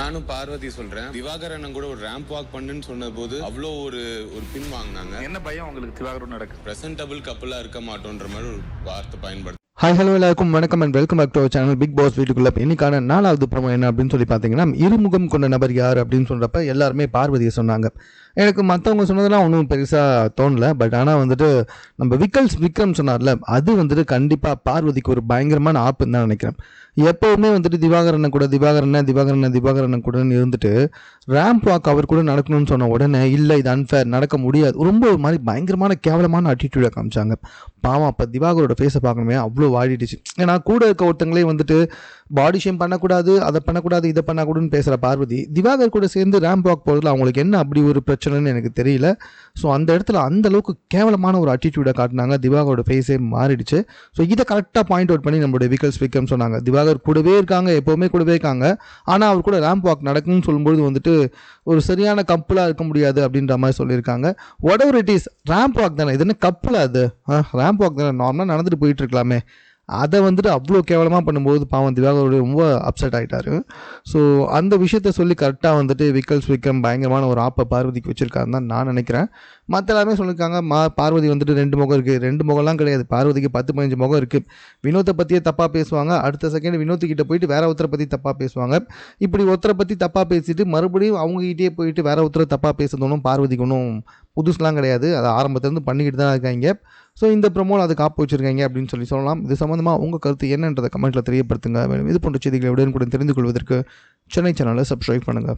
நானும் பார்வதி சொல்றேன். திவாகர் அண்ணன் கூட ஒரு ரேம்ப் வாக் பண்ணுன்னு சொன்ன போது அவ்வளோ ஒரு பின் வாங்கினாங்க. என்ன பயம் உங்களுக்கு திவாகர் நடக்கு? பிரசன்டபிள் கப்பலா இருக்க மாட்டோன்ற மாதிரி ஒரு வார்த்தை பயன்படுத்த. ஹாய் ஹலோ எல்லாருக்கும் வணக்கம் and welcome back to our channel big boss வீட்டுக்குள்ள. இன்னைக்கான 4வது ப்ரோமோ என்ன அப்படின்னு சொல்லி பார்த்தீங்கன்னா, இருமுகம் கொண்ட நபர் யார் அப்படின்னு சொல்கிறப்ப எல்லாருமே பார்வதியை சொன்னாங்க. எனக்கு மற்றவங்க சொன்னதெல்லாம் ஒன்றும் பெருசாக தோணலை. பட் ஆனால் வந்துட்டு நம்ம விக்ரம் சொன்னார்ல, அது வந்துட்டு கண்டிப்பாக பார்வதிக்கு ஒரு பயங்கரமான ஆப்புன்னு தான் நினைக்கிறேன். எப்போவுமே வந்துட்டு திவாகரன் கூட இருந்துட்டு ரேம்ப் வாக் அவர் கூட நடக்கணும்னு சொன்ன உடனே இல்லை இது அன்ஃபேர், நடக்க முடியாது, ரொம்ப ஒரு மாதிரி பயங்கரமான கேவலமான அட்டிடியூடை காமிச்சாங்க. பாவம் அப்போ திவாகரோட ஃபேஸை பார்க்கணுமே அவ்வளோ வாடிடுச்சு. ஏன்னா கூட இருக்க ஒருத்தங்களே வந்துட்டு பாடி ஷேம் பண்ணக்கூடாது, அதை பண்ணக்கூடாது, இதை பண்ணக்கூடாதுன்னு பேசுகிற பார்வதி திவாகர் கூட சேர்ந்து ரேம்ப் வாக் போகிறதுல அவங்களுக்கு என்ன அப்படி ஒரு பிரச்சனைன்னு எனக்கு தெரியல. ஸோ அந்த இடத்துல அந்த அளவுக்கு கேவலமான ஒரு அட்டிடியூடை காட்டினாங்க. திவாகரோட ஃபேஸே மாறிடுச்சு. ஸோ இதை கரெக்டாக பாயிண்ட் அவுட் பண்ணி நம்மளுடைய விக்ரம் சொன்னாங்க. திவாகர் கூடவே இருக்காங்க, எப்போவுமே கூடவே இருக்காங்க, ஆனால் அவர் கூட ரேம்ப் வாக் நடக்கும்னு சொல்லும்போது வந்துட்டு ஒரு சரியான கப்பலாக இருக்க முடியாது அப்படின்ற மாதிரி சொல்லியிருக்காங்க. What ever it is, ramp walk தானே, இது என்ன கப்பலாக? அது ரேம்ப் வாக் தானே, நார்மலாக நடந்துட்டு போயிட்டு இருக்கலாமே. அதை வந்துட்டு அவ்வளோ கேவலமாக பண்ணும்போது பாவம் திவாகரோட ரொம்ப அப்செட் ஆகிட்டார். ஸோ அந்த விஷயத்த சொல்லி கரெக்டாக வந்துட்டு விக்ரம் பயங்கரமான ஒரு ஆப்பை பார்வதிக்கு வச்சுருக்காருன்னு தான் நான் நினைக்கிறேன். மற்ற எல்லாருமே சொல்லியிருக்காங்க பார்வதி வந்துட்டு 2 முகம் இருக்குது. 2 முகம்லாம் கிடையாது, பார்வதிக்கு 10-15 முகம் இருக்குது. வினோத்தை பற்றியே தப்பாக பேசுவாங்க, அடுத்த செகண்ட் வினோத்துக்கிட்ட போயிட்டு வேற ஒருத்தரை பற்றி தப்பாக பேசுவாங்க. இப்படி ஒருத்தரை பற்றி தப்பாக பேசிட்டு மறுபடியும் அவங்ககிட்டே போயிட்டு வேற ஒருத்தரை தப்பாக பேசுறதும் பார்வதிக்கு ஒன்றும் புதுசுலாம் கிடையாது. அதை ஆரம்பத்துலேருந்து பண்ணிக்கிட்டு தான் இருக்காங்க. ஸோ இந்த ப்ரோமோவில் அது காப்பு வச்சுருக்காங்க அப்படின்னு சொல்லலாம். இது சம்மந்தமாக உங்கள் கருத்து என்னன்றதை கமெண்ட்டில் தெரியப்படுத்துங்க. இது போன்ற செய்திகளை உடனுக்குடன் தெரிந்து கொள்வதற்கு சென்னை சேனலை சப்ஸ்கிரைப் பண்ணுங்கள்.